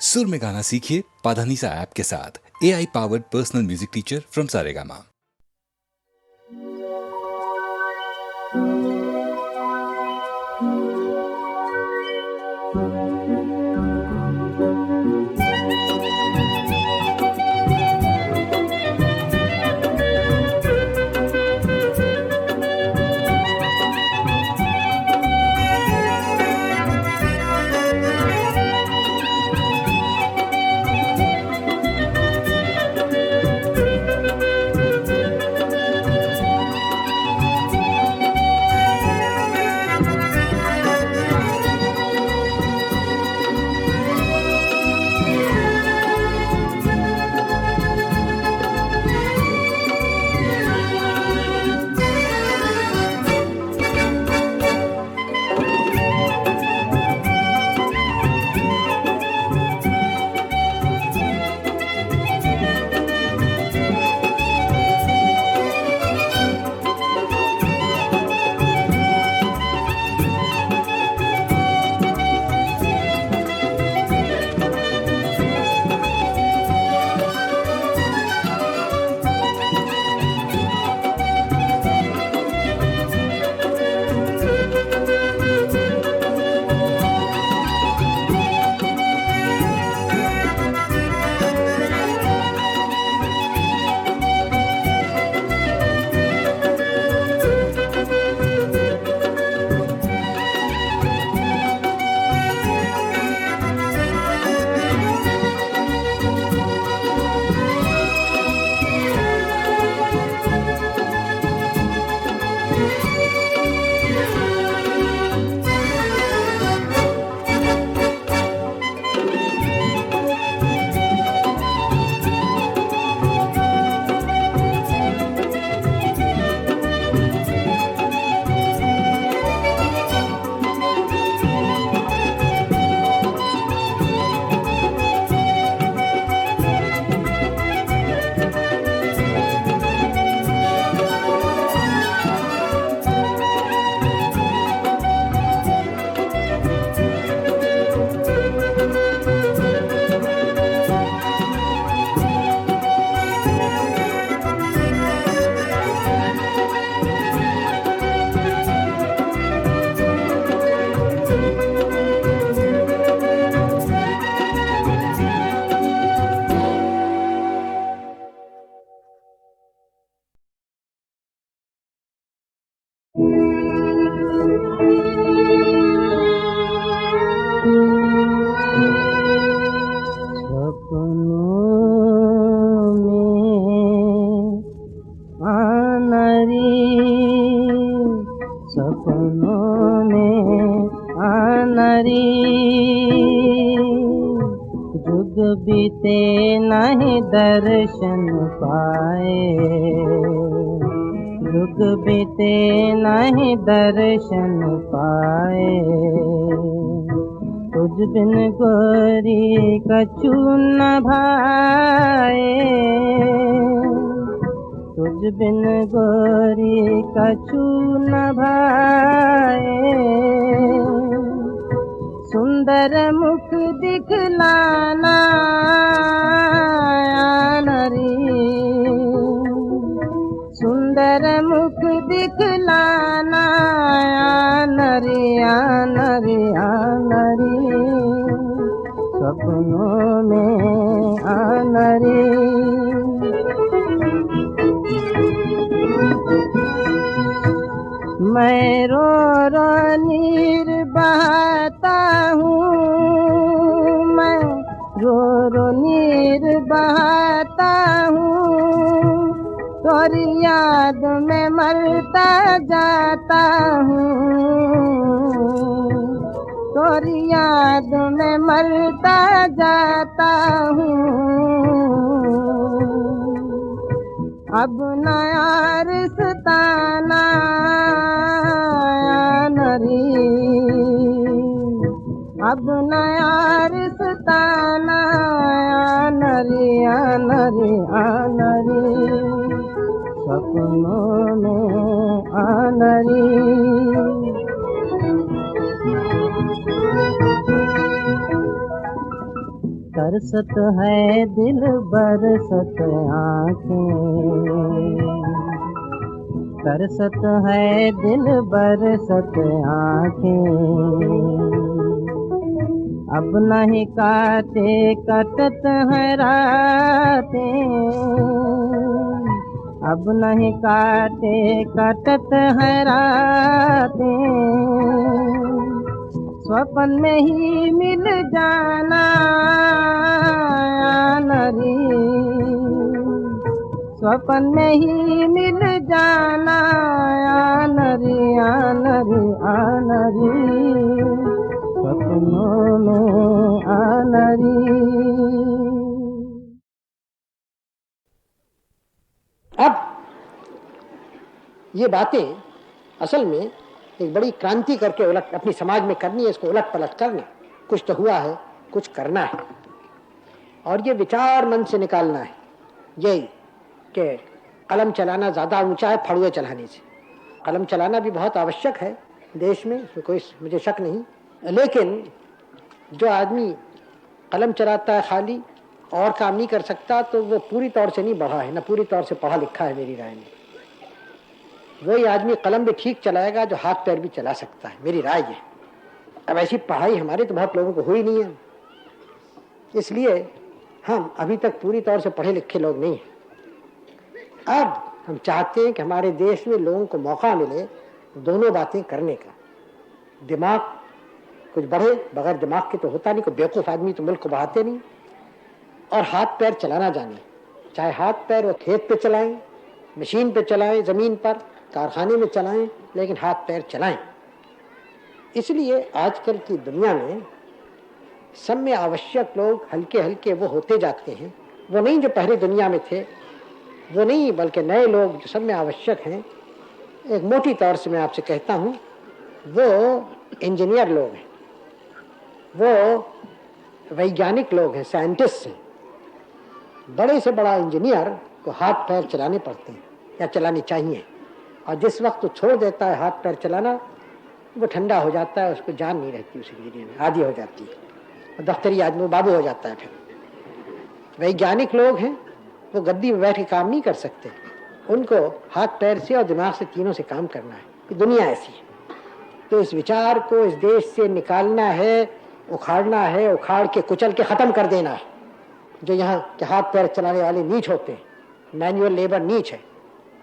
सुर में गाना सीखिए पाधानीसा ऐप के साथ। AI powered personal music teacher from Saregama. सपनों में आनरी जुग बीते नहीं दर्शन पाए, जुग बीते नहीं दर्शन पाए। तुझ बिन गोरी कछु न भाए, तुझ बिन गोरी कछु न भाए। सुंदर मुख दिखलाना नरी, सुंदर मुख दिखलाना नरी नरी नरी, सपनों में आनरी। मैं रो रो नीर बहाता हूँ, मैं रो रो नीर बहाता हूँ। तोरी याद में मरता जाता हूँ, तोरी याद में मरता जाता हूँ। अब नया रिश्ता ना नरी, अब नया रिश्ता ना नरी नरी नरी, सपनों में आनरी। तरसत है दिल बरसत आँखें, तरसत है दिल बरसत आँखें। अब नहीं काटे कटत है रातें, अब नहीं काटे कटत है रातें। स्वप्न में ही मिल जाना नरी, स्वप्न में ही मिल जाना नरी नरी नरी, सपनों में नरी। अब ये बातें असल में एक बड़ी क्रांति करके उलट अपनी समाज में करनी है, इसको उलट पलट करना। कुछ तो हुआ है, कुछ करना है, और ये विचार मन से निकालना है। यही कि कलम चलाना ज़्यादा ऊंचा है फड़ुए चलाने से। कलम चलाना भी बहुत आवश्यक है देश में, इसमें कोई मुझे शक नहीं, लेकिन जो आदमी कलम चलाता है खाली और काम नहीं कर सकता, तो वो पूरी तौर से नहीं बढ़ा है, न पूरी तौर से पढ़ा लिखा है मेरी राय में। वही आदमी कलम भी ठीक चलाएगा जो हाथ पैर भी चला सकता है, मेरी राय है। अब ऐसी पढ़ाई हमारे तो बहुत लोगों को हुई नहीं है, इसलिए हम अभी तक पूरी तौर से पढ़े लिखे लोग नहीं हैं। अब हम चाहते हैं कि हमारे देश में लोगों को मौका मिले दोनों बातें करने का। दिमाग कुछ बढ़े, बगैर दिमाग के तो होता नहीं, कोई बेवकूफ़ आदमी तो मुल्क को बढ़ाते नहीं। और हाथ पैर चलाना जाने, चाहे हाथ पैर वो खेत पे चलाएं, मशीन पे चलाएं, ज़मीन पर, कारखाने में चलाएं, लेकिन हाथ पैर चलाएं। इसलिए आजकल की दुनिया में सब में आवश्यक लोग हल्के हल्के वो होते जाते हैं। वो नहीं जो पहले दुनिया में थे, वो नहीं, बल्कि नए लोग जो सब में आवश्यक हैं। एक मोटी तौर से मैं आपसे कहता हूँ, वो इंजीनियर लोग हैं, वो वैज्ञानिक लोग हैं, साइंटिस्ट हैं। बड़े से बड़ा इंजीनियर को हाथ पैर चलाने पड़ते हैं या चलाने चाहिए, और जिस वक्त वो छोड़ देता है हाथ पैर चलाना, वो ठंडा हो जाता है, उसको जान नहीं रहती, उस इंजीनियर में आदी हो जाती है, और दफ्तरी आदमी बाबू हो जाता है। फिर वैज्ञानिक लोग हैं, वो गद्दी में बैठ के काम नहीं कर सकते, उनको हाथ पैर से और दिमाग से, तीनों से काम करना है। कि दुनिया ऐसी है, तो इस विचार को इस देश से निकालना है, उखाड़ना है, उखाड़ के कुचल के ख़त्म कर देना है। जो यहाँ के हाथ पैर चलाने वाले नीच होते हैं, मैनुअल लेबर नीच है,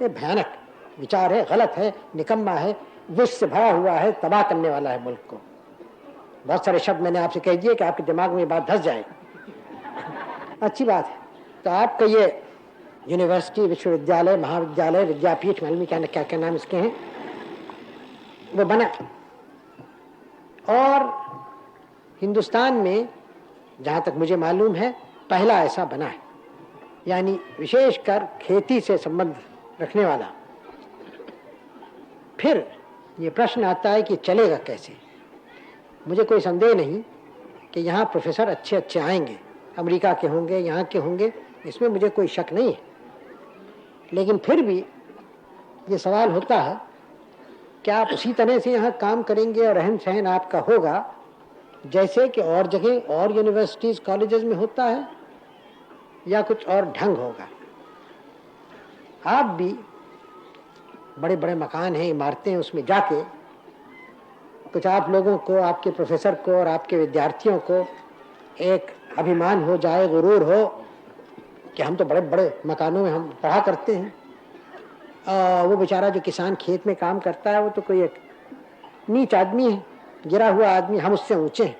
ये भयानक विचार है, गलत है, निकम्मा है, विष से भरा हुआ है, तबाह करने वाला है मुल्क को। बहुत सारे शब्द मैंने आपसे कह दिए कि आपके दिमाग में ये बात धस जाए। अच्छी बात है। तो आपका ये यूनिवर्सिटी, विश्वविद्यालय, महाविद्यालय, विद्यापीठ, मालूम क्या क्या नाम इसके हैं, वो बना। और हिंदुस्तान में जहाँ तक मुझे मालूम है पहला ऐसा बना है, यानी विशेषकर खेती से संबंध रखने वाला। फिर ये प्रश्न आता है कि चलेगा कैसे। मुझे कोई संदेह नहीं कि यहाँ प्रोफेसर अच्छे अच्छे आएंगे, अमेरिका के होंगे, यहाँ के होंगे, इसमें मुझे कोई शक नहीं है। लेकिन फिर भी ये सवाल होता है कि आप उसी तरह से यहाँ काम करेंगे और रहन सहन आपका होगा जैसे कि और जगह और यूनिवर्सिटीज़ कॉलेजेस में होता है, या कुछ और ढंग होगा। आप भी बड़े बड़े मकान हैं, इमारतें हैं, उसमें जाके कुछ आप लोगों को, आपके प्रोफेसर को और आपके विद्यार्थियों को एक अभिमान हो जाए, गुरूर हो कि हम तो बड़े बड़े मकानों में हम पढ़ा करते हैं। वो बेचारा जो किसान खेत में काम करता है, वो तो कोई एक नीच आदमी है, गिरा हुआ आदमी, हम उससे ऊंचे हैं।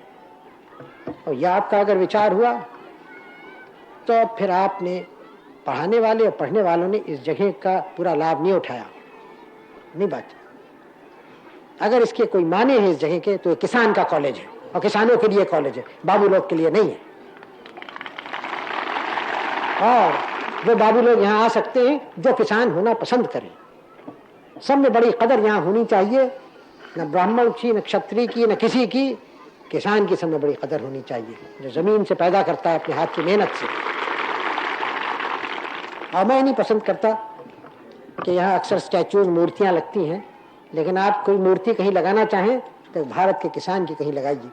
और यह आपका अगर विचार हुआ तो फिर आपने पढ़ाने वाले और पढ़ने वालों ने इस जगह का पूरा लाभ नहीं उठाया, नहीं बात। अगर इसके कोई माने हैं इस जगह के, तो ये किसान का कॉलेज है और किसानों के लिए कॉलेज है, बाबू लोग के लिए नहीं है। और वो बाबू लोग यहाँ आ सकते हैं जो किसान होना पसंद करें। सब में बड़ी कदर यहाँ होनी चाहिए, न ब्राह्मण की, न क्षत्रिय की, न किसी की, किसान की सब में बड़ी कदर होनी चाहिए, जो जमीन से पैदा करता है अपने हाथ की मेहनत से। और मैं नहीं पसंद करता कि यहाँ अक्सर स्टैचूज, मूर्तियाँ लगती हैं, लेकिन आप कोई मूर्ति कहीं लगाना चाहें तो भारत के किसान की कहीं लगाइए।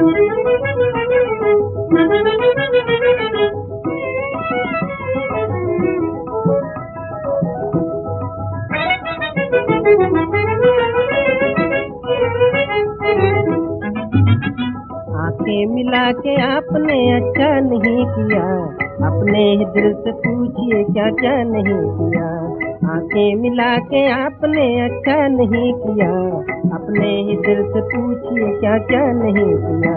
आंखें मिला के आपने अच्छा नहीं किया, अपने ही दिल से पूछिए क्या क्या नहीं किया। आंखें मिला के आपने अच्छा नहीं किया, अपने ही दिल से पूछिए क्या क्या नहीं किया।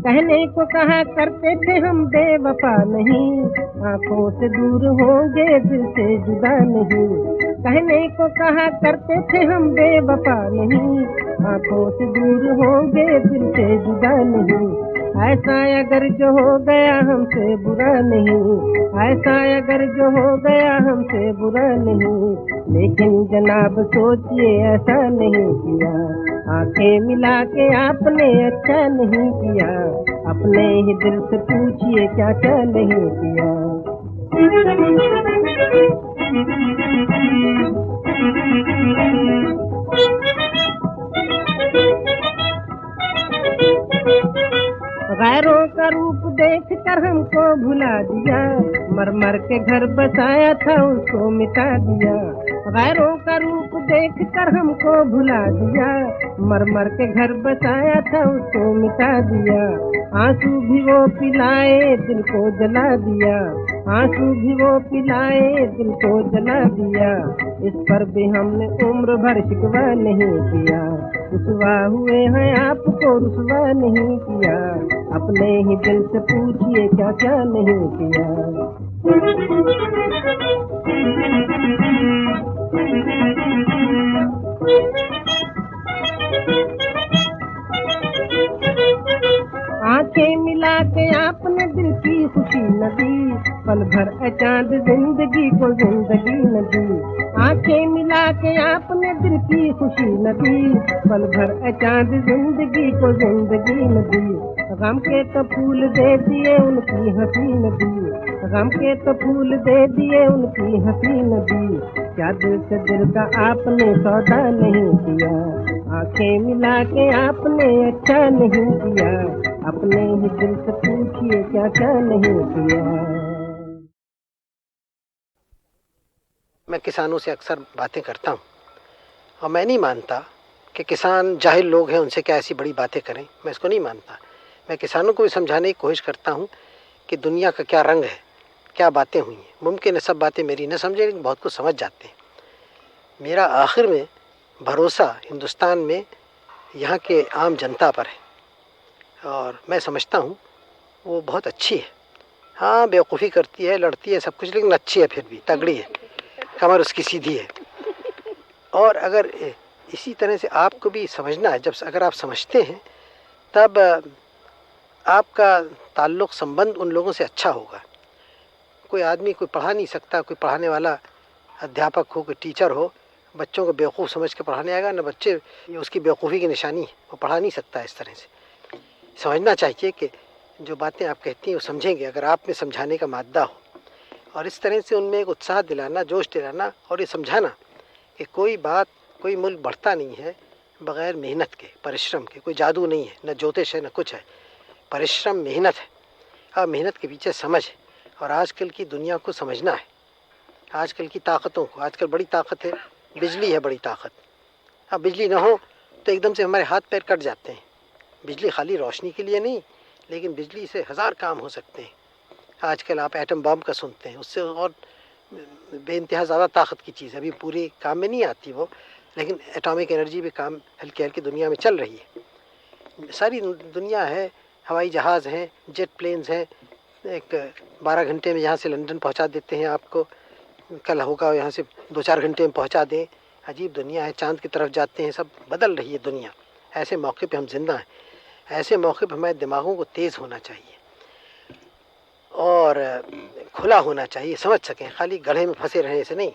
कहने को कहा करते थे हम बेवफा नहीं, आंखों से दूर होंगे दिल से जुदा नहीं। कहने को कहा करते थे हम बेवफा नहीं, आंखों से दूर होंगे दिल से जुदा नहीं। ऐसा अगर जो हो गया हमसे बुरा नहीं, ऐसा अगर जो हो गया हमसे बुरा नहीं। लेकिन जनाब सोचिए ऐसा नहीं किया, आंखें मिला के आपने अच्छा नहीं किया, अपने ही दिल से पूछिए क्या क्या नहीं किया। गैरों का रूप देख कर हमको भुला दिया, मर मर के घर बसाया था उसको मिटा दिया। गैरों का रूप देख कर हमको भुला दिया, मर मर के घर बसाया था उसको मिटा दिया। आंसू भी वो पिलाए दिल को जला दिया, आंसू भी वो पिलाए दिल को जला दिया। इस पर भी हमने उम्र भर शिकवा नहीं किया, रुसवा हुए हैं आपको रुसवा नहीं किया, अपने ही दिल से पूछिए क्या क्या नहीं किया। आंखें मिला के आपने दिल की खुशी न दी, पल भर चांद जिंदगी को जिंदगी न दी। आंखें मिला के आपने दिल की खुशी न दी, पल भर चांद जिंदगी को जिंदगी न दी। गम के तो फूल दे दिए उनकी हंसी न दी, गम के तो फूल दे दिए उनकी हंसी न दी। क्या दिल से दिल का आपने सौदा नहीं किया, आंखें मिला के आपने अच्छा नहीं किया, अपने ही दिल से पूछिए क्या क्या नहीं किया। मैं किसानों से अक्सर बातें करता हूँ और मैं नहीं मानता कि किसान जाहिल लोग हैं, उनसे क्या ऐसी बड़ी बातें करें, मैं इसको नहीं मानता। मैं किसानों को भी समझाने की कोशिश करता हूँ कि दुनिया का क्या रंग है, क्या बातें हुई हैं। मुमकिन है सब बातें मेरी न समझे, लेकिन बहुत कुछ समझ जाते हैं। मेरा आखिर में भरोसा हिंदुस्तान में यहाँ के आम जनता पर है और मैं समझता हूँ वो बहुत अच्छी है। हाँ, बेवकूफ़ी करती है, लड़ती है, सब कुछ, लेकिन अच्छी है, फिर भी तगड़ी है, कमर उसकी सीधी है। और अगर इसी तरह से आपको भी समझना है, अगर आप समझते हैं तब आपका ताल्लुक़ संबंध उन लोगों से अच्छा होगा। कोई आदमी कोई पढ़ा नहीं सकता, कोई पढ़ाने वाला अध्यापक हो, कोई टीचर हो, बच्चों को बेवकूफ़ समझ के पढ़ाने आएगा ना, बच्चे ये उसकी बेवकूफ़ी की निशानी है, वो पढ़ा नहीं सकता। इस तरह से समझना चाहिए कि जो बातें आप कहती हैं वो समझेंगे अगर आप में समझाने का मादा हो, और इस तरह से उनमें एक उत्साह दिलाना, जोश दिलाना और ये समझाना कि कोई मुल्क बढ़ता नहीं है बग़ैर मेहनत के, परिश्रम के। कोई जादू नहीं है, न ज्योतिष है, न कुछ है, परिश्रम, मेहनत है। अब मेहनत के पीछे समझ है और आजकल की दुनिया को समझना है, आजकल की ताकतों को। आजकल बड़ी ताकत है, बिजली है बड़ी ताकत। अब बिजली ना हो तो एकदम से हमारे हाथ पैर कट जाते हैं। बिजली खाली रोशनी के लिए नहीं, लेकिन बिजली से हज़ार काम हो सकते हैं। आजकल आप एटम बम का सुनते हैं, उससे और बेइंतहा ज़्यादा ताकत की चीज़ है। अभी पूरी काम में नहीं आती वो, लेकिन एटॉमिक एनर्जी भी काम हल्की हल्की दुनिया में चल रही है। सारी दुनिया है, हवाई जहाज़ हैं, जेट प्लेन्स हैं, एक 12 घंटे में यहाँ से लंदन पहुँचा देते हैं आपको, कल होगा यहाँ से 2-4 घंटे में पहुँचा दें। अजीब दुनिया है, चाँद की तरफ जाते हैं, सब बदल रही है दुनिया। ऐसे मौके पे हम जिंदा हैं, ऐसे मौके पे हमारे दिमागों को तेज़ होना चाहिए और खुला होना चाहिए, समझ सकें, खाली गड्ढे में फंसे रहने से नहीं।